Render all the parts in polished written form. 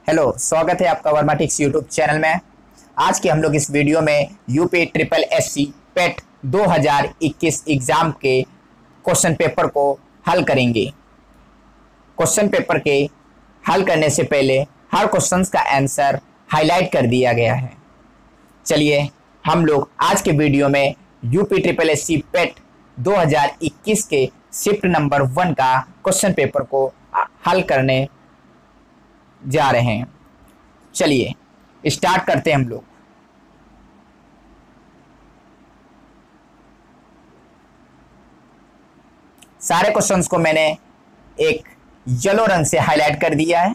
Hello, स्वागत है आपका वर्माटिक्स यूट्यूब चैनल में। आज के हम लोग इस वीडियो में यूपी ट्रिपल एससी पेट 2021 एग्ज़ाम के क्वेश्चन पेपर को हल करेंगे। क्वेश्चन पेपर के हल करने से पहले हर क्वेश्चन का आंसर हाईलाइट कर दिया गया है। चलिए हम लोग आज के वीडियो में यूपी ट्रिपल एससी पेट 2021 के शिफ्ट नंबर 1 का क्वेश्चन पेपर को हल करने जा रहे हैं। चलिए स्टार्ट करते हैं हम लोग। सारे क्वेश्चंस को मैंने एक येलो रंग से हाईलाइट कर दिया है।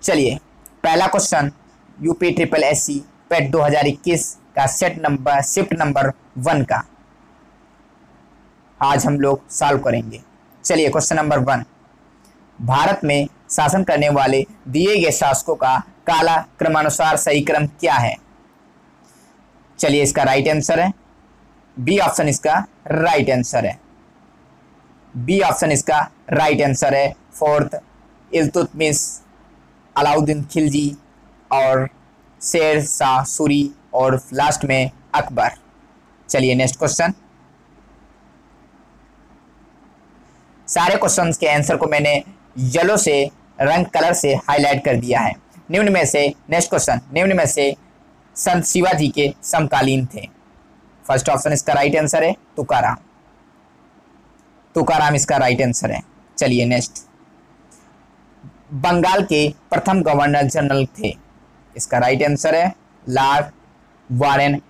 चलिए पहला क्वेश्चन यूपी ट्रिपल एससी पेट 2021 का शिफ्ट नंबर 1 का आज हम लोग सॉल्व करेंगे। चलिए क्वेश्चन नंबर 1, भारत में शासन करने वाले दिए गए शासकों का काला क्रमानुसार सही क्रम क्या है? चलिए इसका राइट आंसर है बी ऑप्शन, इसका राइट आंसर है बी ऑप्शन, इसका राइट आंसर है। फोर्थ इल्तुतमिश, अलाउद्दीन खिलजी और शेर शाह सूरी और लास्ट में अकबर। चलिए नेक्स्ट क्वेश्चन। सारे क्वेश्चंस के आंसर को मैंने येलो से रंग कलर से हाईलाइट कर दिया है। निम्न में से नेक्स्ट क्वेश्चन, निम्न में से संत शिवाजी के समकालीन थे? फर्स्ट ऑप्शन इसका राइट आंसर है तुकाराम, तुकाराम इसका राइट आंसर है। चलिए नेक्स्ट, बंगाल के प्रथम गवर्नर जनरल थे? इसका राइट आंसर है लॉर्ड वारेन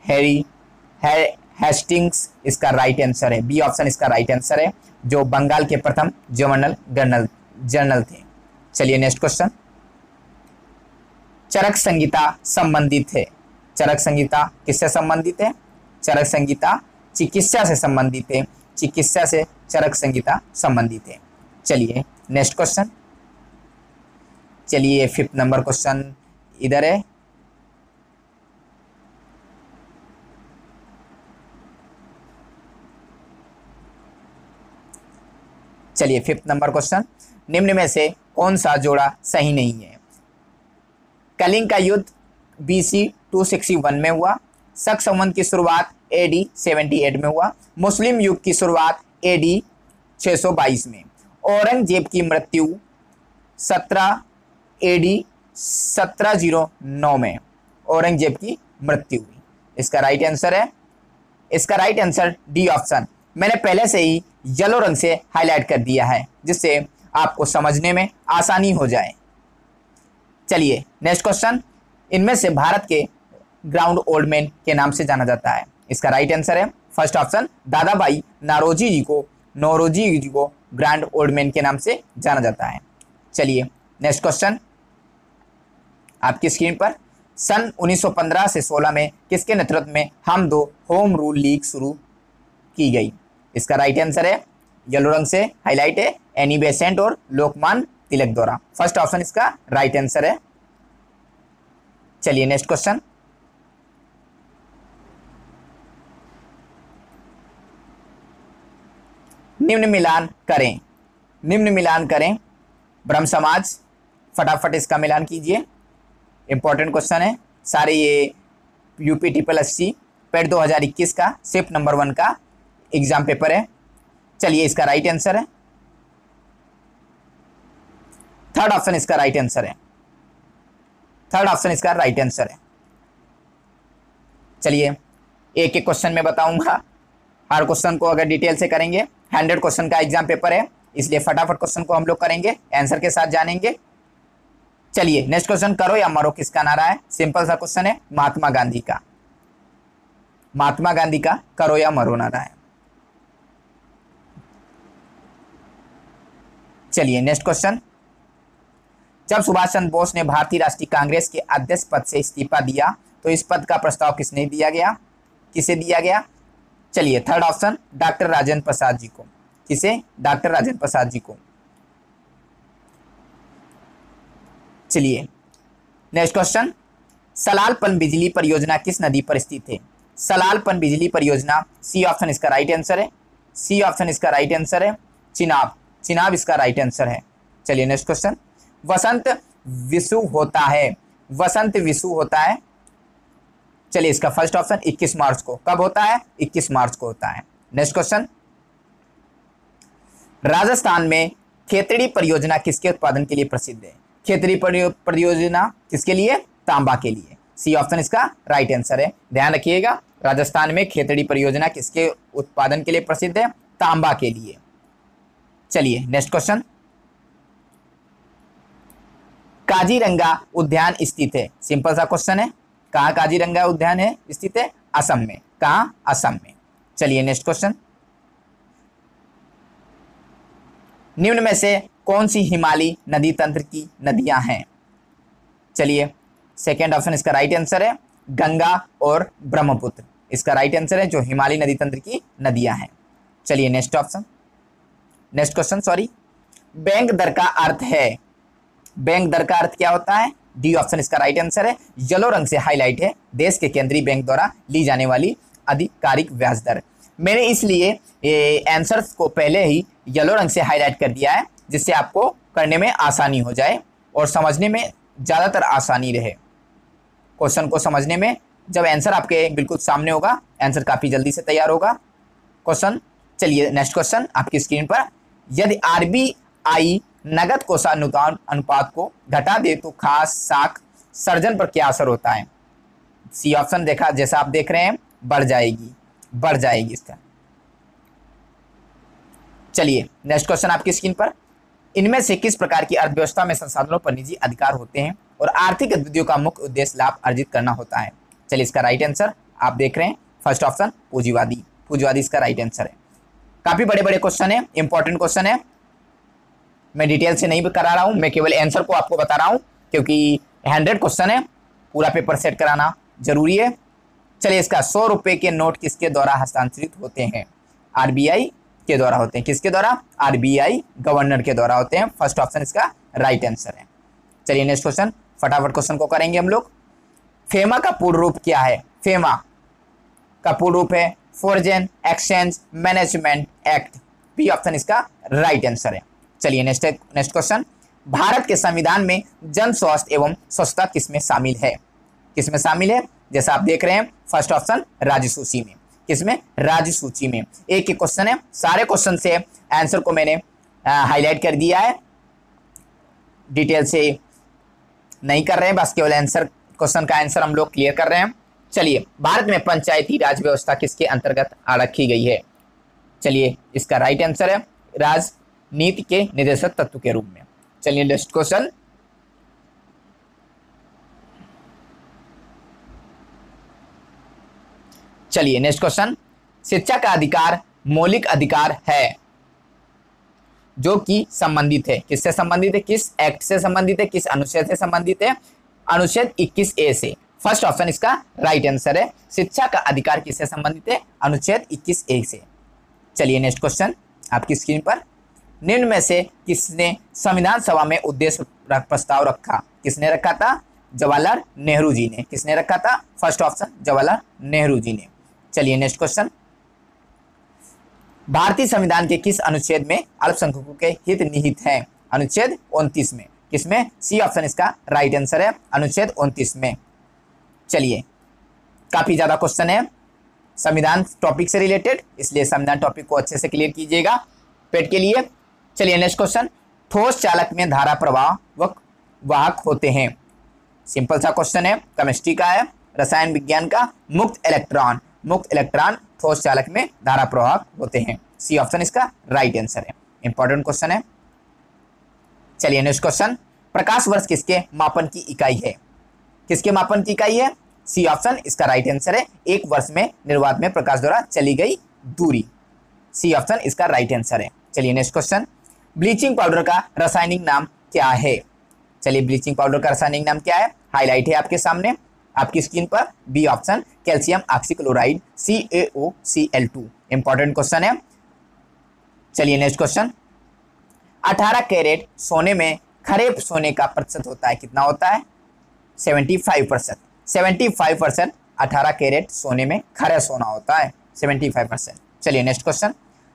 हेस्टिंग्स, इसका राइट आंसर है बी ऑप्शन, इसका राइट आंसर है, जो बंगाल के प्रथम गवर्नर जनरल थे। चलिए नेक्स्ट क्वेश्चन, चरक संहिता संबंधित है? चरक संहिता किससे संबंधित है? चरक संहिता चिकित्सा से संबंधित है, चिकित्सा से चरक संहिता संबंधित है। चलिए नेक्स्ट क्वेश्चन। चलिए 5th नंबर क्वेश्चन इधर है। चलिए 5th नंबर क्वेश्चन, निम्न में से कौन सा जोड़ा सही नहीं है? कलिंग का युद्ध BC 261 में हुआ, शक संवत की शुरुआत AD 78 में हुआ, मुस्लिम युग की शुरुआत AD 622 में, औरंगजेब की मृत्यु 17 AD 1709 में औरंगजेब की मृत्यु हुई। इसका राइट आंसर है, इसका राइट आंसर डी ऑप्शन, मैंने पहले से ही येलो रंग से हाईलाइट कर दिया है जिससे आपको समझने में आसानी हो जाए। चलिए नेक्स्ट क्वेश्चन, इनमें से भारत के ग्राउंड ओल्ड मैन के नाम से जाना जाता है? इसका राइट आंसर है फर्स्ट ऑप्शन, दादा भाई नौरोजी जी को ग्रांड ओल्ड मैन के नाम से जाना जाता है। चलिए नेक्स्ट क्वेश्चन आपकी स्क्रीन पर, सन 1915 से 16 में किसके नेतृत्व में हम दो होम रूल लीग शुरू की गई? इसका राइट आंसर है येलो रंग से हाईलाइट है एनी बेसेंट और लोकमान तिलक द्वारा। फर्स्ट ऑप्शन इसका राइट आंसर है। चलिए नेक्स्ट क्वेश्चन, निम्न मिलान करें ब्रह्म समाज। फटाफट इसका मिलान कीजिए, इंपॉर्टेंट क्वेश्चन है सारे। ये यूपी ट्रिपल एससी पेट 2021 का शिफ्ट नंबर 1 का एग्जाम पेपर है। चलिए इसका राइट आंसर है थर्ड ऑप्शन, इसका राइट आंसर है थर्ड ऑप्शन, इसका राइट आंसर है। चलिए एक एक क्वेश्चन में बताऊंगा, हर क्वेश्चन को अगर डिटेल से करेंगे 100 क्वेश्चन का एग्जाम पेपर है, इसलिए फटाफट क्वेश्चन को हम लोग करेंगे, आंसर के साथ जानेंगे। चलिए नेक्स्ट क्वेश्चन, करो या मरो किसका नारा है? सिंपल सा क्वेश्चन है, महात्मा गांधी का, महात्मा गांधी का करो या मरो नारा है। चलिए नेक्स्ट क्वेश्चन, जब सुभाष चंद्र बोस ने भारतीय राष्ट्रीय कांग्रेस के अध्यक्ष पद से इस्तीफा दिया तो इस पद का प्रस्ताव किसे दिया गया? चलिए third option, doctor Rajendra Prasad ji को। किसे? डॉक्टर राजेंद्र प्रसाद जी को। चलिए नेक्स्ट क्वेश्चन, सलाल-पन बिजली परियोजना किस नदी पर स्थित है? सलाल-पन बिजली परियोजना, सी ऑप्शन इसका राइट आंसर है, सी ऑप्शन इसका राइट आंसर है, चिनाब, चिनाब इसका राइट आंसर है। चलिए नेक्स्ट क्वेश्चन, वसंत विषु होता है, वसंत विषु होता है। चलिए इसका फर्स्ट ऑप्शन 21 मार्च को। कब होता है? 21 मार्च को होता है। नेक्स्ट क्वेश्चन, राजस्थान में खेतड़ी परियोजना किसके उत्पादन के लिए प्रसिद्ध है? खेतड़ी परियोजना किसके लिए? तांबा के लिए। सी ऑप्शन इसका राइट आंसर है। ध्यान रखिएगा, राजस्थान में खेतड़ी परियोजना किसके उत्पादन के लिए प्रसिद्ध है? तांबा के लिए। चलिए नेक्स्ट क्वेश्चन, काजीरंगा उद्यान स्थित है। सिंपल सा क्वेश्चन है, कहाँ काजीरंगा उद्यान है स्थित है? असम में। कहाँ? असम में। चलिए नेक्स्ट क्वेश्चन, निम्न में से कौन सी हिमालयी नदी तंत्र की नदियां हैं? चलिए सेकेंड ऑप्शन इसका राइट आंसर है, गंगा और ब्रह्मपुत्र इसका राइट आंसर है, जो हिमालयी नदी तंत्र की नदियां हैं। चलिए next option, next question sorry, bank दर का अर्थ है, बैंक दर का अर्थ क्या होता है? डी ऑप्शन इसका राइट आंसर है। येलो रंग से हाईलाइट है देश के केंद्रीय बैंक द्वारा ली जाने वाली आधिकारिक ब्याज दर। मैंने इसलिए आंसर्स को पहले ही येलो रंग से हाईलाइट कर दिया है, जिससे आपको करने में आसानी हो जाए और समझने में ज़्यादातर आसानी रहे। क्वेश्चन को समझने में जब आंसर आपके बिल्कुल सामने होगा, आंसर काफ़ी जल्दी से तैयार होगा क्वेश्चन। चलिए नेक्स्ट क्वेश्चन आपकी स्क्रीन पर, यदि आरबीआई नगद कोषानुदान अनुपात को घटा दे तो खास साख सर्जन पर क्या असर होता है? सी ऑप्शन देखा, जैसा आप देख रहे हैं, बढ़ जाएगी, बढ़ जाएगी इसका। चलिए नेक्स्ट क्वेश्चन आपकी स्क्रीन पर, इनमें से किस प्रकार की अर्थव्यवस्था में संसाधनों पर निजी अधिकार होते हैं और आर्थिक गतिविधियों का मुख्य उद्देश्य लाभ अर्जित करना होता है? चलिए इसका राइट आंसर आप देख रहे हैं, फर्स्ट ऑप्शन पूंजीवादी, पूंजीवादी इसका राइट आंसर है। काफी बड़े बड़े क्वेश्चन है, इंपॉर्टेंट क्वेश्चन है, मैं डिटेल से नहीं करा रहा हूं, मैं केवल आंसर को आपको बता रहा हूं, क्योंकि 100 क्वेश्चन है, पूरा पेपर सेट कराना जरूरी है। चलिए इसका 100 रुपए के नोट किसके द्वारा हस्तांतरित होते हैं? आरबीआई के द्वारा होते हैं। किसके द्वारा? आरबीआई गवर्नर के द्वारा होते हैं। फर्स्ट ऑप्शन इसका राइट आंसर है। चलिए नेक्स्ट क्वेश्चन, फटाफट क्वेश्चन को करेंगे हम लोग। फेमा का पूर्ण रूप क्या है? फेमा का पूर्ण रूप है foreign exchange management act. B option इसका राइट आंसर है। चलिए नेक्स्ट क्वेश्चन, भारत के संविधान में जन स्वास्थ्य एवं स्वच्छता किसमें शामिल है? किसमें शामिल है? जैसा आप देख रहे हैं, फर्स्ट ऑप्शन राज्य सूची में। किसमें? राज्य सूची में। एक क्वेश्चन है, सारे क्वेश्चन से आंसर को मैंने हाईलाइट कर दिया है, डिटेल से नहीं कर रहे हैं, बस केवल आंसर, क्वेश्चन का आंसर हम लोग क्लियर कर रहे हैं। चलिए, भारत में पंचायती राज व्यवस्था किसके अंतर्गत रखी गई है? चलिए इसका राइट आंसर है राजनीति के निर्देशक तत्व के रूप में। चलिए नेक्स्ट क्वेश्चन, चलिए नेक्स्ट क्वेश्चन, शिक्षा का अधिकार मौलिक अधिकार है जो कि संबंधित है। किससे संबंधित है? किस एक्ट से संबंधित है? किस अनुच्छेद से संबंधित है? अनुच्छेद 21A से। फर्स्ट ऑप्शन इसका राइट आंसर है। शिक्षा का अधिकार किससे संबंधित है? अनुच्छेद 21A से। चलिए नेक्स्ट क्वेश्चन आपकी स्क्रीन पर, निम्न में से किसने संविधान सभा में उद्देश्य प्रस्ताव रखा? किसने रखा था? जवाहरलाल नेहरू जी ने। किसने रखा था? फर्स्ट ऑप्शन जवाहरलाल नेहरू जी ने। चलिए नेक्स्ट क्वेश्चन, भारतीय संविधान के किस अनुच्छेद में अल्पसंख्यकों के हित निहित हैं? अनुच्छेद 29 में। किसमें? सी ऑप्शन इसका राइट आंसर है, अनुच्छेद 29 में। चलिए, काफी ज्यादा क्वेश्चन है संविधान टॉपिक से रिलेटेड, इसलिए संविधान टॉपिक को अच्छे से क्लियर कीजिएगा पेट के लिए। चलिए नेक्स्ट क्वेश्चन, ठोस चालक में धारा प्रवाह वाहक होते हैं। सिंपल सा क्वेश्चन है, केमिस्ट्री का है, रसायन विज्ञान का। मुक्त इलेक्ट्रॉन ठोस चालक में धारा प्रवाहक होते हैं। सी ऑप्शन इसका राइट आंसर है, इंपॉर्टेंट क्वेश्चन है। चलिए नेक्स्ट क्वेश्चन, प्रकाश वर्ष किसके मापन की इकाई है? किसके मापन की इकाई है? सी ऑप्शन इसका राइट आंसर है, एक वर्ष में निर्वात में प्रकाश द्वारा चली गई दूरी। सी ऑप्शन इसका राइट आंसर है। चलिए नेक्स्ट क्वेश्चन, ब्लीचिंग पाउडर का रासायनिक नाम क्या है? चलिए ब्लीचिंग पाउडर का रासायनिक नाम क्या है? हाईलाइट है आपके सामने आपकी स्क्रीन पर। B option calcium oxychloride CaOCl2। Important question है। चलिए नेक्स्ट क्वेश्चन, 18 कैरेट सोने में खरे सोने का प्रतिशत होता है, कितना होता है? 75%। 75% 18 कैरेट सोने में खरा सोना होता है, 75%। चलिए नेक्स्ट क्वेश्चन,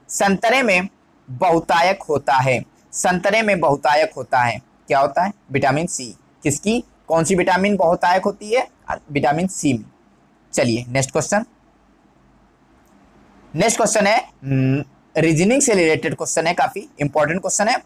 संतरे में बहुतायक होता है। संतरे में बहुतायक होता है? क्या होता है? Vitamin C. किसकी, कौन सी विटामिन बहुतायक होती है? विटामिन सी में। चलिए नेक्स्ट क्वेश्चन। नेक्स्ट क्वेश्चन है रीजनिंग से रिलेटेड क्वेश्चन है, काफी इंपॉर्टेंट क्वेश्चन है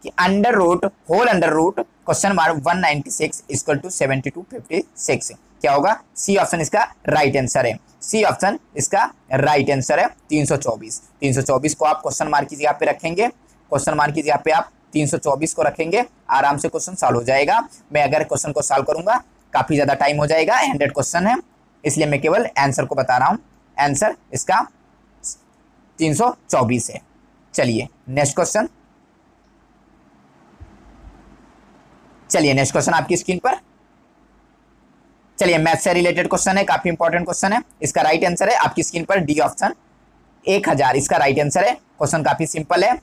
कि under root whole under root question mark 196 equal to 7256 क्या होगा? सी ऑप्शन इसका राइट आंसर है। सी ऑप्शन इसका राइट आंसर है 324। 324 को आप क्वेश्चन मार्क की जगह पे रखेंगे, क्वेश्चन मार्क की जगह पे आप 324 को रखेंगे, आराम से क्वेश्चन सॉल्व हो जाएगा। मैं अगर क्वेश्चन को सॉल्व करूंगा काफी ज्यादा टाइम हो जाएगा, 100 क्वेश्चन है, इसलिए मैं केवल आंसर को बता रहा हूं। आंसर इसका 324 है। चलिए नेक्स्ट क्वेश्चन। चलिए नेक्स्ट क्वेश्चन आपकी स्क्रीन पर। चलिए मैथ से रिलेटेड क्वेश्चन है, काफी इंपॉर्टेंट क्वेश्चन है। इसका राइट आंसर है आपकी स्क्रीन पर डी ऑप्शन 1000 इसका राइट आंसर है। क्वेश्चन काफी सिंपल है,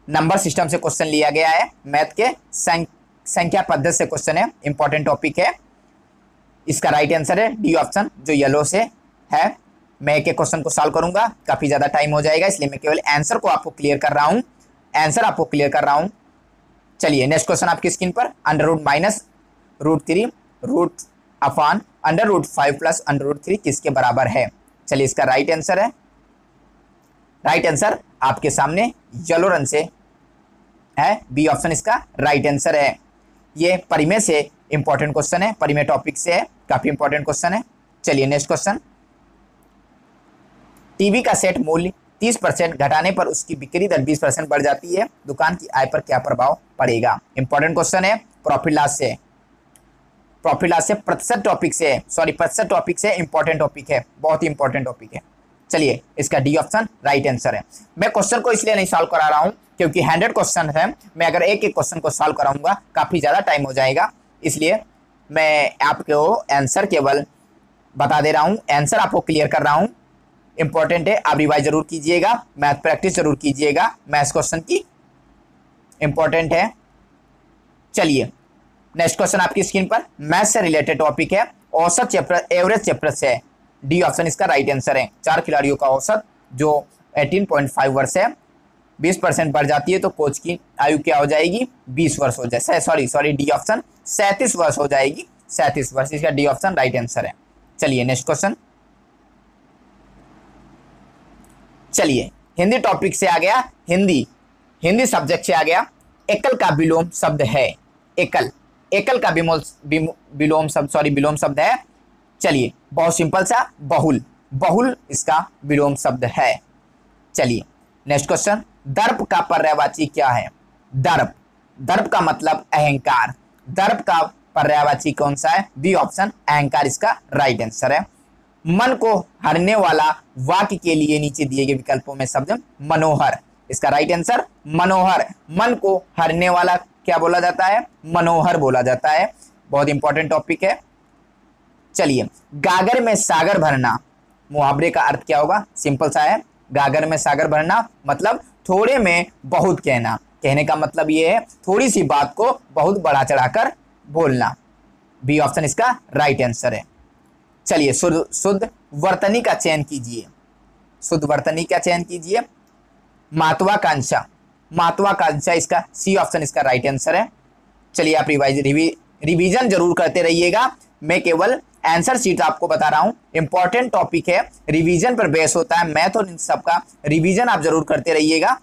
नंबर सिस्टम से क्वेश्चन लिया गया है, मैथ के संख्या पद्धति से क्वेश्चन है, इंपॉर्टेंट टॉपिक है। इसका राइट आंसर है डी ऑप्शन जो येलो से है। मैं एक क्वेश्चन को सॉल्व करूंगा, काफी ज्यादा टाइम हो जाएगा, इसलिए मैं केवल आंसर को आपको क्लियर कर रहा हूं, आंसर आपको क्लियर कर रहा हूं। चलिए नेक्स्ट क्वेश्चन आपकी स्क्रीन पर। Under root minus root 3 root upon under root 5 plus under root 3 किसके बराबर है? चलिए इसका राइट आंसर है, राइट आंसर आपके सामने येलो रंग से है, बी ऑप्शन इसका राइट आंसर है। ये परिमेय से इंपॉर्टेंट क्वेश्चन है, परिमेय टॉपिक से है, काफी इंपॉर्टेंट क्वेश्चन है। चलिए नेक्स्ट क्वेश्चन। टीवी का सेट मूल्य 30% घटाने पर उसकी बिक्री दर 20% बढ़ जाती है, दुकान की आय पर क्या प्रभाव पड़ेगा? इंपॉर्टेंट क्वेश्चन है, प्रॉफिट लॉस से, प्रॉफिट लॉस से प्रतिशत टॉपिक से, सॉरी प्रतिशत टॉपिक से इंपॉर्टेंट टॉपिक है, बहुत ही इंपॉर्टेंट टॉपिक है। चलिए इसका डी ऑप्शन राइट आंसर है। मैं क्वेश्चन को इसलिए नहीं सॉल्व करा रहा हूं क्योंकि 100 क्वेश्चन है, मैं अगर एक एक क्वेश्चन को सॉल्व कराऊंगा काफी ज्यादा टाइम हो जाएगा, इसलिए मैं आपको आंसर केवल बता दे रहा हूं, आंसर आपको क्लियर कर रहा हूं। इंपॉर्टेंट है, आप रिवाइज जरूर कीजिएगा, मैथ प्रैक्टिस जरूर कीजिएगा, मैथ्स क्वेश्चन की इंपॉर्टेंट है। चलिए नेक्स्ट क्वेश्चन आपकी स्क्रीन पर, मैथ से रिलेटेड टॉपिक है, औसत चैप्टर एवरेज चैप्टर से, डी ऑप्शन इसका राइट आंसर है। 4 खिलाड़ियों का औसत जो 18.5 वर्ष है, 20% बढ़ जाती है तो कोच की आयु क्या हो जाएगी? 20 वर्ष हो जाए, सॉरी डी ऑप्शन 37 वर्ष हो जाएगी, 37 वर्ष, इसका डी ऑप्शन राइट आंसर है। चलिए नेक्स्ट क्वेश्चन। चलिए हिंदी टॉपिक से आ गया, हिंदी सब्जेक्ट से आ गया। एकल का विलोम शब्द है, एकल का विलोम शब्द है। चलिए बहुत सिंपल सा, बहुल इसका विलोम शब्द है। चलिए नेक्स्ट क्वेश्चन। दर्प का पर्यायवाची क्या है? दर्प का मतलब अहंकार, दर्प का पर्यायवाची कौन सा है? बी ऑप्शन अहंकार इसका राइट आंसर है। मन को हरने वाला वाक्य के लिए नीचे दिए गए विकल्पों में शब्द मनोहर, इसका राइट आंसर मनोहर। मन को हरने वाला क्या बोला जाता है? मनोहर बोला जाता है, बहुत इंपॉर्टेंट टॉपिक है। चलिए गागर में सागर भरना, मुहावरे का अर्थ क्या होगा? सिंपल सा है, गागर में सागर भरना मतलब थोड़े में बहुत कहना, कहने का मतलब ये है थोड़ी सी बात को बहुत बढ़ा चढ़ाकर बोलना, बी ऑप्शन इसका राइट आंसर है। चलिए शुद्ध वर्तनी का चयन कीजिए, शुद्ध वर्तनी का चयन कीजिए। महत्वाकांक्षा इसका सी ऑप्शन इसका राइट आंसर है। चलिए आप रिवीजन जरूर करते रहिएगा, मैं केवल आंसर शीट आपको बता रहा हूं, इंपॉर्टेंट टॉपिक है, रिवीजन पर बेस होता है मैथ और इन सबका, रिवीजन आप जरूर करते रहिएगा।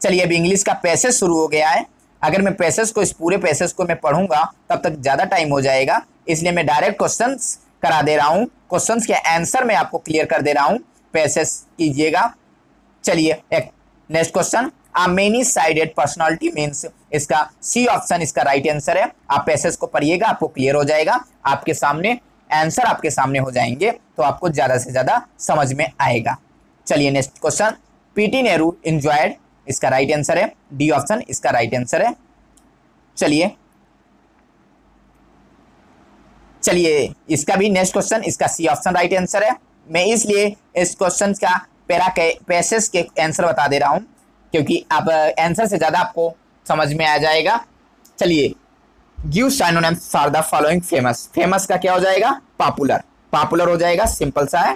चलिए अब इंग्लिश का पैसेज शुरू हो गया है, अगर मैं पैसेज को, इस पूरे पैसेज को मैं पढ़ूंगा तब तक ज़्यादा टाइम हो जाएगा, इसलिए मैं डायरेक्ट क्वेश्चंस करा दे रहा हूँ, क्वेश्चंस के आंसर मैं आपको क्लियर कर दे रहा हूँ, पैसेज कीजिएगा। चलिए एक next question, a many sided personality means, इसका सी ऑप्शन इसका राइट आंसर है। आप पैसेज को पढ़िएगा, आपको क्लियर हो जाएगा, आपके सामने आंसर आपके सामने हो जाएंगे तो आपको ज़्यादा से ज़्यादा समझ में आएगा। चलिए next question, PT Nehru enjoyed, इसका राइट आंसर है, डी ऑप्शन इसका राइट आंसर है। चलिए इसका भी नेक्स्ट क्वेश्चन, इसका सी ऑप्शन राइट आंसर है। मैं इसलिए इस क्वेश्चन का पैसेज के आंसर बता दे रहा हूं क्योंकि आप आंसर से ज़्यादा आपको समझ में आ जाएगा। चलिए give synonyms for the following famous, famous का क्या हो जाएगा? पॉपुलर हो जाएगा, सिंपल सा है।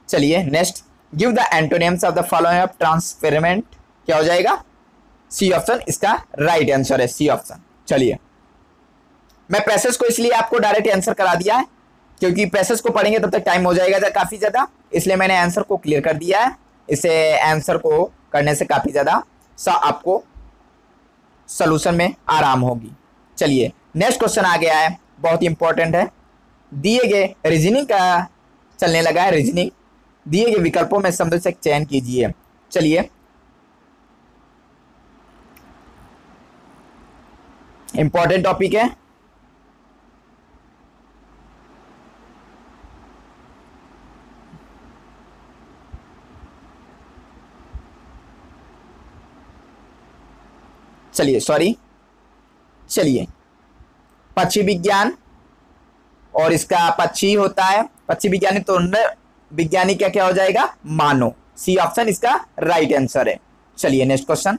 चलिए next, give the antonyms of the following of transparent, क्या हो जाएगा? सी ऑप्शन इसका राइट आंसर है, सी ऑप्शन। चलिए, मैं प्रेसेस को इसलिए आपको डायरेक्ट आंसर करा दिया है क्योंकि प्रेसेस को पढ़ेंगे तब तक टाइम हो जाएगा काफी ज्यादा, इसलिए मैंने आंसर को क्लियर कर दिया है। इसे आंसर को करने से काफी ज्यादा आपको सॉल्यूशन में आराम होगी। चलिए, नेक्स्ट क्वेश्चन आ गया है, बहुत ही इंपॉर्टेंट है। दिए गए रीजनिंग का चलने लगा है, रीजनिंग। दिए गए विकल्पों में शब्द से चयन कीजिए। चलिए, इंपॉर्टेंट टॉपिक है। चलिए, पक्षी विज्ञान और इसका पक्षी होता है पक्षी विज्ञानी, तो विज्ञानी क्या क्या हो जाएगा, मानो। सी ऑप्शन इसका राइट आंसर है। चलिए, नेक्स्ट क्वेश्चन।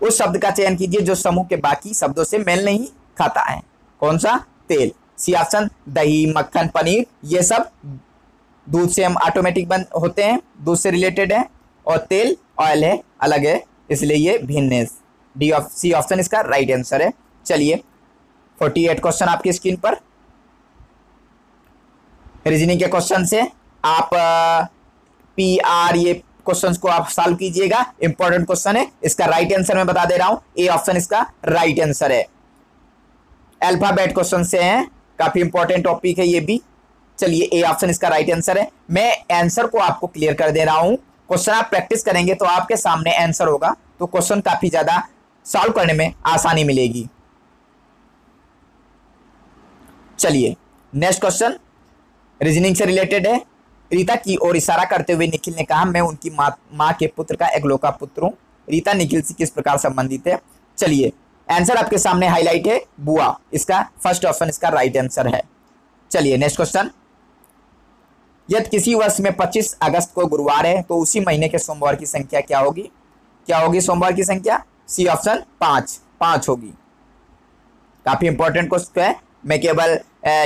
उस शब्द का चयन कीजिए जो समूह के बाकी शब्दों से मेल नहीं खाता है। कौन सा, तेल। सी ऑप्शन दही, मक्खन, पनीर, ये सब दूध से हम ऑटोमेटिक बन होते हैं, दूध से रिलेटेड है, और तेल ऑयल है, अलग है, इसलिए ये भिन्न है। सी ऑप्शन इसका राइट आंसर है। चलिए, 48 क्वेश्चन आपकी स्क्रीन पर। रीजनिंग के क्वेश्चन से आप PR ये क्वेश्चंस को आप सॉल्व कीजिएगा। इंपॉर्टेंट क्वेश्चन है, इसका राइट आंसर मैं बता दे रहा हूं, ए ऑप्शन इसका राइट आंसर है। अल्फाबेट क्वेश्चन से हैं, काफी इंपॉर्टेंट टॉपिक है ये भी। चलिए, ए ऑप्शन इसका राइट आंसर है। मैं आंसर को आपको क्लियर कर दे रहा हूं। क्वेश्चन आप प्रैक्टिस करेंगे तो आपके सामने आंसर होगा, तो क्वेश्चन काफी ज्यादा सॉल्व करने में आसानी मिलेगी। चलिए, नेक्स्ट क्वेश्चन रीजनिंग से रिलेटेड है। रीता की ओर इशारा करते हुए निखिल ने कहा, मैं उनकी माँ के पुत्र का एकलौता पुत्र हूँ। रीता निखिल से किस प्रकार संबंधित है। चलिए, आंसर आपके सामने हाईलाइट है, बुआ। इसका फर्स्ट ऑप्शन इसका राइट आंसर है। चलिए, नेक्स्ट क्वेश्चन। यदि किसी वर्ष में 25 अगस्त को गुरुवार है तो उसी महीने के सोमवार की संख्या क्या होगी। क्या होगी सोमवार की संख्या। सी ऑप्शन 5 होगी। काफी इंपॉर्टेंट क्वेश्चन है। मैं केवल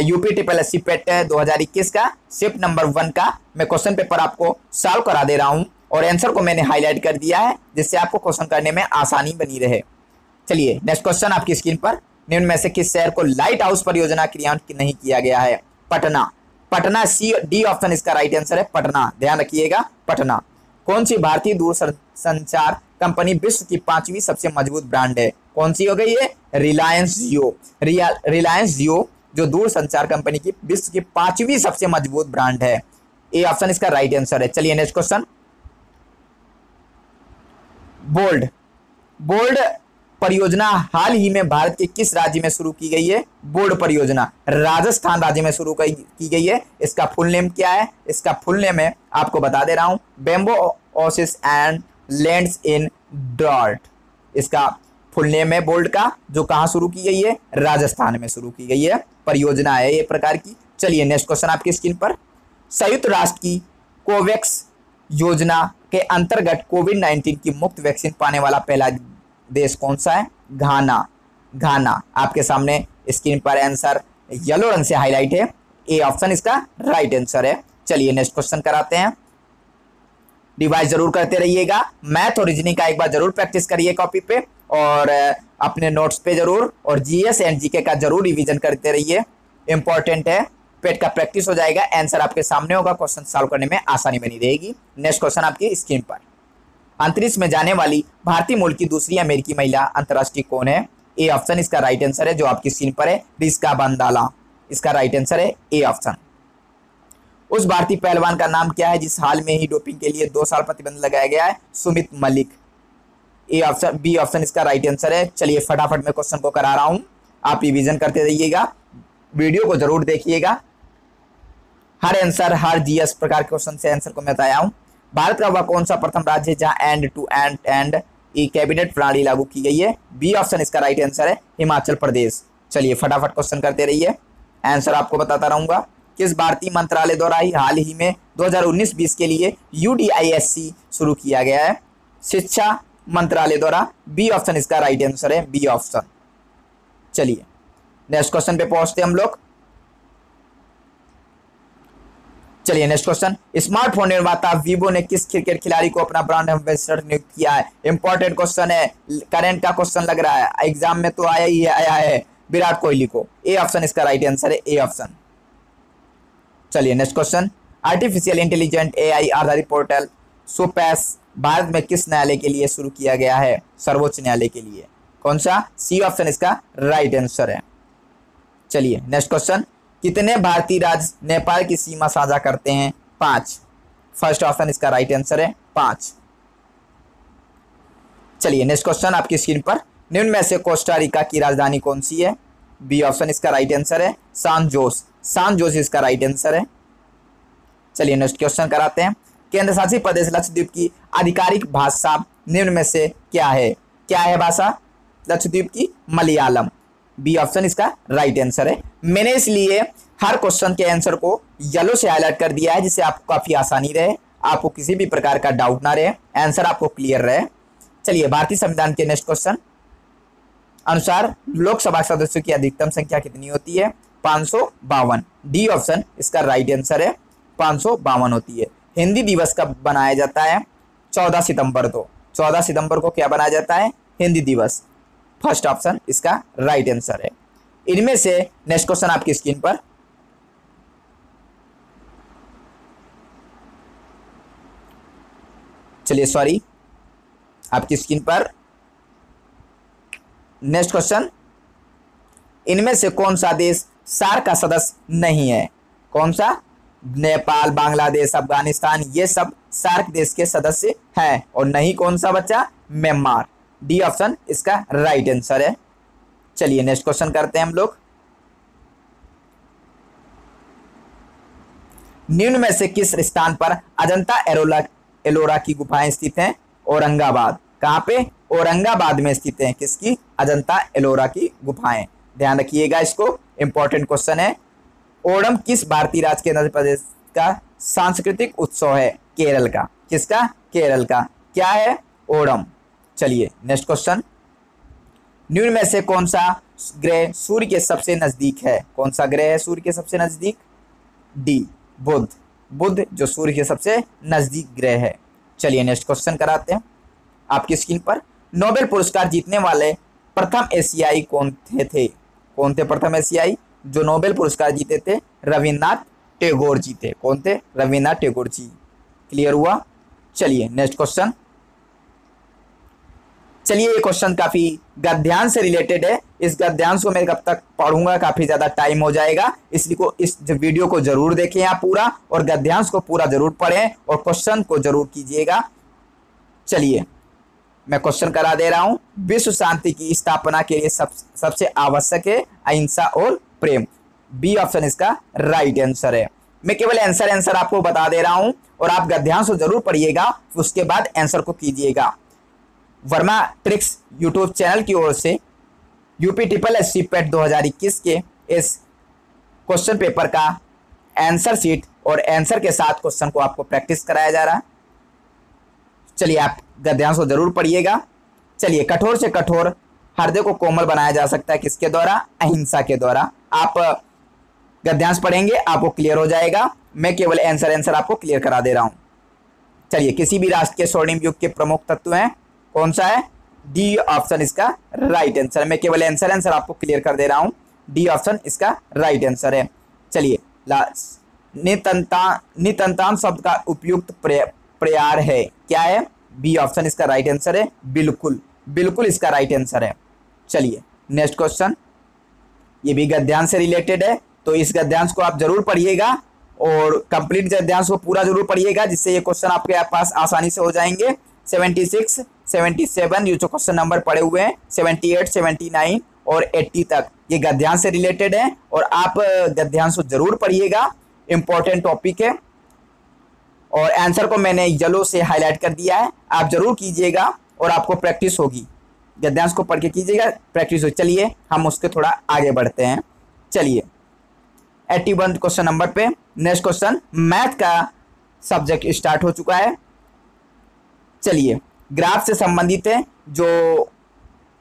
यूपी ट्रिपल एस सी पेट 2021 का शिफ्ट नंबर 1 का मैं क्वेश्चन पेपर आपको सॉल्व करा दे रहा हूं, और आंसर को मैंने हाईलाइट कर दिया है जिससे आपको क्वेश्चन करने में आसानी बनी रहे। चलिए, नेक्स्ट क्वेश्चन आपकी स्क्रीन पर। निम्न में से किस शहर को लाइट हाउस परियोजना क्रियान्वित नहीं किया गया है। पटना। पटना, डी ऑप्शन इसका राइट आंसर है, पटना। ध्यान रखिएगा, पटना। कौन सी भारतीय दूरसंचार कंपनी विश्व की 5वीं सबसे मजबूत ब्रांड है। कौन सी हो गई है, रिलायंस जियो। रिलायंस जियो जो दूरसंचार कंपनी की विश्व की 5वीं सबसे मजबूत ब्रांड है। ए ऑप्शन इसका राइट आंसर है। चलिए, नेक्स्ट क्वेश्चन। बोल्ड परियोजना हाल ही में भारत के किस राज्य में शुरू की गई है। बोर्ड परियोजना राजस्थान राज्य में शुरू की गई है। इसका फुल नेम क्या है। इसका फुल नेम है, आपको बता दे रहा हूं, बेम्बो oasis and lands in desert. इसका फुल नेम है बोल्ड का, जो कहां शुरू की गई है, राजस्थान में शुरू की गई है, परियोजना है ये प्रकार की। चलिए, नेक्स्ट क्वेश्चन आपकी स्क्रीन पर। संयुक्त राष्ट्र की कोवैक्स योजना के अंतर्गत कोविड-19 की मुफ्त वैक्सीन पाने वाला पहला देश कौन सा है। घाना। आपके सामने स्क्रीन पर आंसर येलो रंग से हाईलाइट है, ए ऑप्शन इसका राइट आंसर है। चलिए, नेक्स्ट क्वेश्चन कराते हैं। रिवाइज जरूर करते रहिएगा, मैथ और रीजनिंग का एक बार जरूर प्रैक्टिस करिए कॉपी पे, और अपने नोट्स पे जरूर, और जीएस एंड जीके का जरूर रिवीजन करते रहिए, इंपॉर्टेंट है। पेट का प्रैक्टिस हो जाएगा, आंसर आपके सामने होगा, क्वेश्चन सॉल्व करने में आसानी बनी रहेगी। नेक्स्ट क्वेश्चन आपकी स्क्रीन पर। अंतरिक्ष में जाने वाली भारतीय मूल की दूसरी अमेरिकी महिला अंतर्राष्ट्रीय कौन है। ए ऑप्शन इसका राइट आंसर है, जो आपकी स्क्रीन पर है, रिस्का बंदाला। इसका राइट आंसर है ए ऑप्शन। उस भारतीय पहलवान का नाम क्या है जिस हाल में ही डोपिंग के लिए 2 साल प्रतिबंध लगाया गया है। Sumit Malik. A option, B option इसका राइट आंसर है। चलिए, फटाफट मैं क्वेश्चन को करा रहा हूं, आप रिवीजन करते रहिएगा, वीडियो को जरूर देखिएगा। हर जीएस प्रकार के क्वेश्चन से आंसर को मैं बताया हूं। भारत का वह कौन सा प्रथम राज्य है जहां end to end e cabinet प्रणाली लागू की गई है। बी ऑप्शन इसका राइट आंसर है, हिमाचल प्रदेश। चलिए, फटाफट क्वेश्चन करते रहिए, आंसर आपको बताता रहूंगा। किस भारतीय मंत्रालय द्वारा ही हाल ही में 2019-20 के लिए UDISC शुरू किया गया है। शिक्षा मंत्रालय द्वारा। बी ऑप्शन इसका राइट आंसर है, बी ऑप्शन। चलिए, नेक्स्ट क्वेश्चन पे पहुंचते हम लोग। चलिए नेक्स्ट क्वेश्चन, स्मार्टफोन निर्माता वीवो ने किस क्रिकेट खिलाड़ी को अपना ब्रांड एम्बेसडर नियुक्त किया है? इंपॉर्टेंट क्वेश्चन है, करंट का क्वेश्चन लग रहा है, एग्जाम में तो आया है विराट कोहली को। ए ऑप्शन इसका राइट आंसर है, ए ऑप्शन। चलिए next question, artificial intelligent AI आधारित पोर्टल सोपैस भारत में किस न्यायालय के लिए शुरू किया गया है? सर्वोच्च न्यायालय के लिए। कौन सा? सी ऑप्शन इसका राइट आंसर है। चलिए नेक्स्ट क्वेश्चन, कितने भारतीय राज्य नेपाल की सीमा साझा करते हैं? 5। फर्स्ट ऑप्शन इसका राइट आंसर है, 5। चलिए नेक्स्ट क्वेश्चन आपकी स्क्रीन पर, निम्न में से कोस्टा रिका की राजधानी कौन सी है? बी ऑप्शन इसका राइट आंसर है, सान जोस। सान जोस इसका राइट आंसर है। चलिए नेक्स्ट क्वेश्चन कराते हैं, केंद्र शासित प्रदेश लक्षद्वीप की आधिकारिक भाषा निम्न में से क्या है? क्या है भाषा लक्षद्वीप की? मलयालम। बी ऑप्शन इसका राइट आंसर है। मैंने इसलिए हर क्वेश्चन के आंसर को येलो से हाईलाइट कर दिया है जिससे आपको काफी आसानी रहे, आपको किसी भी प्रकार का डाउट ना रहे, आंसर आपको क्लियर रहे। चलिए भारतीय संविधान के नेक्स्ट क्वेश्चन अनुसार लोकसभा सदस्यों की अधिकतम संख्या कितनी होती है? 552। डी ऑप्शन इसका राइट आंसर है, 552 होती है। हिंदी दिवस कब बनाया जाता है? 14 सितंबर को। 14 सितंबर को क्या बनाया जाता है? हिंदी दिवस। फर्स्ट ऑप्शन इसका राइट आंसर है। इनमें से नेक्स्ट क्वेश्चन आपकी स्क्रीन पर, चलिए सॉरी आपकी स्क्रीन पर नेक्स्ट क्वेश्चन, इनमें से कौन सा देश सार्क का सदस्य नहीं है? कौन सा? नेपाल, बांग्लादेश, अफगानिस्तान, ये सब सार्क देश के सदस्य हैं। और नहीं कौन सा बच्चा? म्यांमार। डी ऑप्शन इसका राइट आंसर है। चलिए नेक्स्ट क्वेश्चन करते हैं हम लोग, निम्न में से किस स्थान पर अजंता एलोरा की गुफाएं स्थित हैं? औरंगाबाद। कहाँ पे? औरंगाबाद में स्थित हैं किसकी? अजंता एलोरा की गुफाएं। ध्यान रखिएगा इसको, इंपॉर्टेंट क्वेश्चन है। ओणम किस भारतीय राज्य के मध्य प्रदेश का सांस्कृतिक उत्सव है? केरल का। किसका? केरल का। क्या है? ओणम। चलिए नेक्स्ट क्वेश्चन, निम्न में से कौन सा ग्रह सूर्य के सबसे नजदीक है? कौन सा ग्रह है सूर्य के सबसे नजदीक? डी बुध। बुध जो सूर्य के सबसे नजदीक ग्रह है। चलिए नेक्स्ट क्वेश्चन कराते हैं आपकी स्क्रीन पर, नोबेल पुरस्कार जीतने वाले प्रथम एशियाई कौन थे? कौन थे प्रथम एशियाई जो नोबेल पुरस्कार जीते थे? रविन्द्रनाथ टैगोर जी थे। कौन थे? रविन्द्रनाथ टैगोर जी। क्लियर हुआ? चलिए नेक्स्ट क्वेश्चन, चलिए ये क्वेश्चन काफी गद्यांश से रिलेटेड है। इस गद्यांश को मैं कब तक पढ़ूंगा, काफी ज्यादा टाइम हो जाएगा, इसलिए को इस वीडियो को जरूर देखें आप पूरा, और गद्यांश को पूरा जरूर पढ़ें और क्वेश्चन को जरूर कीजिएगा। चलिए मैं क्वेश्चन करा दे रहा हूं, विश्व शांति की स्थापना के लिए सबसे आवश्यक है अहिंसा और प्रेम। बी ऑप्शन इसका राइट आंसर है। मैं केवल आंसर आपको बता दे रहा हूं और आप गद्यांश को जरूर पढ़िएगा, उसके बाद आंसर को कीजिएगा। वर्मा ट्रिक्स यूट्यूब चैनल की ओर से यूपी ट्रिपल एस सी पेट 2021 के इस क्वेश्चन पेपर का आंसर शीट और आंसर के साथ क्वेश्चन को आपको प्रैक्टिस कराया जा रहा है। चलिए आप गद्यांश को जरूर पढ़िएगा। चलिए, कठोर से कठोर हृदय को कोमल बनाया जा सकता है किसके द्वारा? अहिंसा के द्वारा। आप गद्यांश पढ़ेंगे आपको क्लियर हो जाएगा, मैं केवल आंसर आपको क्लियर करा दे रहा हूं। चलिए, किसी भी राष्ट्र के स्वर्णिम युग के प्रमुख तत्व हैं, कौन सा है? डी ऑप्शन इसका राइट आंसर। मैं केवल आंसर आपको क्लियर कर दे रहा हूं, डी ऑप्शन इसका राइट आंसर है। चलिए, नितंतान शब्द का उपयुक्त प्रयार है, क्या है? बी ऑप्शन इसका राइट आंसर है, बिल्कुल। बिल्कुल इसका राइट आंसर है। चलिए नेक्स्ट क्वेश्चन, ये भी गद्यांश से रिलेटेड है, तो इस गद्यांश को आप जरूर पढ़िएगा और कंप्लीट गद्यांश को पूरा जरूर पढ़िएगा, जिससे ये क्वेश्चन आपके पास आसानी से हो जाएंगे। 76, 77 ये जो क्वेश्चन नंबर पड़े हुए हैं, 78, 79 और 80 तक ये गद्यांश से रिलेटेड है और आप गद्यांश को जरूर पढ़िएगा, इंपॉर्टेंट टॉपिक है। और आंसर को मैंने येलो से हाईलाइट कर दिया है, आप जरूर कीजिएगा और आपको प्रैक्टिस होगी। गद्यांश को पढ़ के कीजिएगा, प्रैक्टिस होगी। चलिए हम उसके थोड़ा आगे बढ़ते हैं। चलिए 81 क्वेश्चन नंबर पे नेक्स्ट क्वेश्चन, मैथ का सब्जेक्ट स्टार्ट हो चुका है। चलिए, ग्राफ से संबंधित है, जो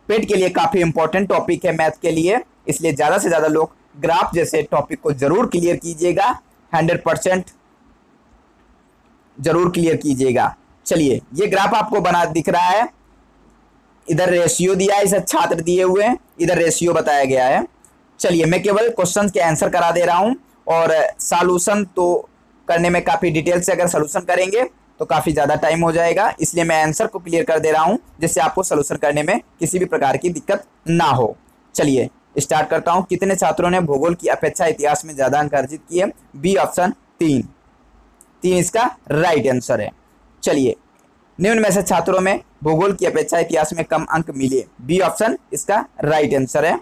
पेट के लिए काफ़ी इंपॉर्टेंट टॉपिक है मैथ के लिए, इसलिए ज़्यादा से ज़्यादा लोग ग्राफ जैसे टॉपिक को जरूर क्लियर कीजिएगा। 100% जरूर क्लियर कीजिएगा। चलिए, ये ग्राफ आपको बना दिख रहा है, इधर रेशियो दिया है, इधर छात्र दिए हुए हैं, इधर रेशियो बताया गया है। चलिए, मैं केवल क्वेश्चन के आंसर करा दे रहा हूं, और सॉल्यूशन तो करने में काफ़ी डिटेल से अगर सॉल्यूशन करेंगे तो काफ़ी ज़्यादा टाइम हो जाएगा, इसलिए मैं आंसर को क्लियर कर दे रहा हूं, जिससे आपको सॉल्यूशन करने में किसी भी प्रकार की दिक्कत ना हो। चलिए स्टार्ट करता हूं। कितने छात्रों ने भूगोल की अपेक्षा इतिहास में ज़्यादा अंक अर्जित किए? B option 3। 3 इसका राइट आंसर है। चलिए, निम्न में से छात्रों में भूगोल की अपेक्षा इतिहास में कम अंक मिले? बी ऑप्शन इसका राइट आंसर है।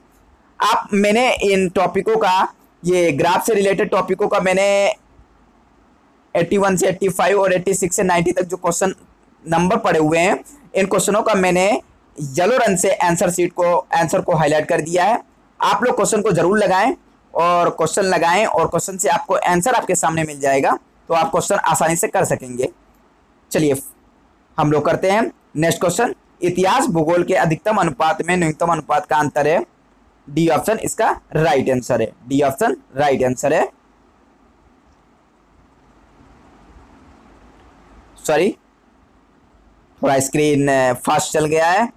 मैंने इन टॉपिकों का, ये ग्राफ से रिलेटेड टॉपिकों का मैंने 81 से 85 और 86 से 90 तक जो क्वेश्चन नंबर पड़े हुए हैं, इन क्वेश्चनों का मैंने येलो रंग से आंसर को हाईलाइट कर दिया है। आप लोग क्वेश्चन को जरूर लगाएं, और क्वेश्चन लगाएं और क्वेश्चन से आपको आंसर आपके सामने मिल जाएगा, तो आप क्वेश्चन आसानी से कर सकेंगे। चलिए हम लोग करते हैं नेक्स्ट क्वेश्चन। इतिहास भूगोल के अधिकतम अनुपात में न्यूनतम अनुपात का अंतर है? डी ऑप्शन इसका राइट आंसर है। डी ऑप्शन राइट आंसर है। सॉरी, थोड़ा स्क्रीन फास्ट चल गया है।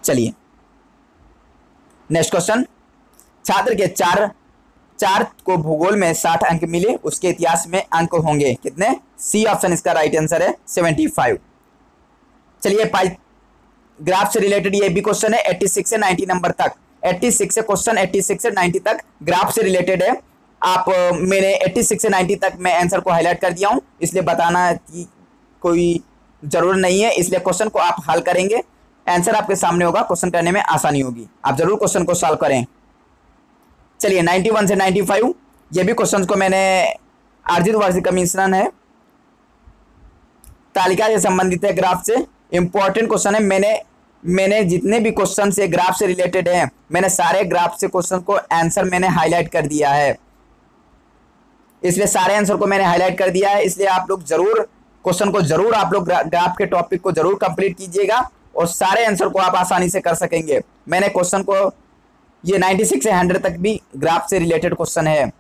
चलिए नेक्स्ट क्वेश्चन। छात्र के चार को भूगोल में 60 अंक मिले, उसके इतिहास में अंक होंगे कितने? सी ऑप्शन इसका राइट आंसर है, 75। चलिए, ग्राफ से रिलेटेड ये भी क्वेश्चन है 86 से 90 नंबर तक। 86 से क्वेश्चन 86 से 90 तक ग्राफ से रिलेटेड है। मैंने 86 से 90 तक मैं आंसर को हाईलाइट कर दिया हूं, इसलिए बताना की कोई जरूरत नहीं है, इसलिए क्वेश्चन को आप हल करेंगे, आंसर आपके सामने होगा, क्वेश्चन करने में आसानी होगी। आप जरूर क्वेश्चन को सॉल्व करें। चलिए 91 से 95 ये भी क्वेश्चन को मैंने अर्जित वार्षिक कमीशन है, तालिका से संबंधित है, ग्राफ से इंपॉर्टेंट क्वेश्चन है। मैंने जितने भी क्वेश्चन से ग्राफ से रिलेटेड हैं, मैंने सारे ग्राफ से क्वेश्चन को आंसर मैंने हाईलाइट कर दिया है, इसलिए सारे आंसर को मैंने हाईलाइट कर दिया है। इसलिए आप लोग जरूर क्वेश्चन को जरूर आप लोग ग्राफ के टॉपिक को जरूर कंप्लीट कीजिएगा, और सारे आंसर को आप आसानी से कर सकेंगे। मैंने क्वेश्चन को ये 96 से 100 तक भी ग्राफ से रिलेटेड क्वेश्चन है,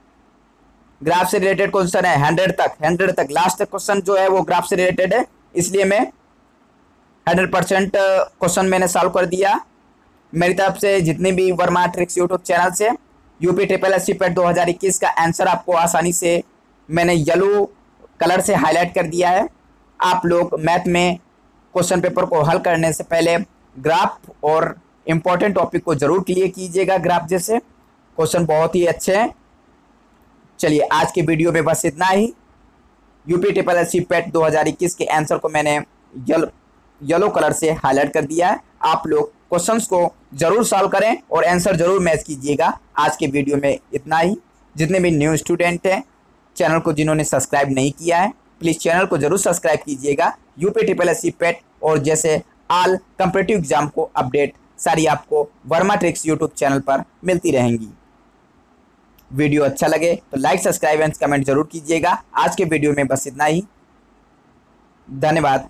ग्राफ से रिलेटेड क्वेश्चन है 100 तक लास्ट क्वेश्चन जो है वो ग्राफ से रिलेटेड है, इसलिए मैं 100% क्वेश्चन मैंने सॉल्व कर दिया। मेरी तरफ से जितने भी वर्मा ट्रिक्स यूट्यूब चैनल से यूपी SSC पेट 2021 का आंसर आपको आसानी से मैंने येलो कलर से हाईलाइट कर दिया है। आप लोग मैथ में क्वेश्चन पेपर को हल करने से पहले ग्राफ और इम्पोर्टेंट टॉपिक को जरूर क्लियर कीजिएगा, ग्राफ जैसे क्वेश्चन बहुत ही अच्छे हैं। चलिए आज के वीडियो में बस इतना ही। यूपी SSC पेट 2021 के आंसर को मैंने येलो कलर से हाईलाइट कर दिया है। आप लोग क्वेश्चंस को जरूर सॉल्व करें और आंसर जरूर मैच कीजिएगा। आज के वीडियो में इतना ही। जितने भी न्यू स्टूडेंट हैं, चैनल को जिन्होंने सब्सक्राइब नहीं किया है, प्लीज़ चैनल को जरूर सब्सक्राइब कीजिएगा। यूपी SSC पेट और जैसे ऑल कॉम्पिटिटिव एग्जाम को अपडेट सारी आपको वर्मा ट्रिक्स यूट्यूब चैनल पर मिलती रहेंगी। वीडियो अच्छा लगे तो लाइक, सब्सक्राइब एंड कमेंट जरूर कीजिएगा। आज के वीडियो में बस इतना ही। धन्यवाद।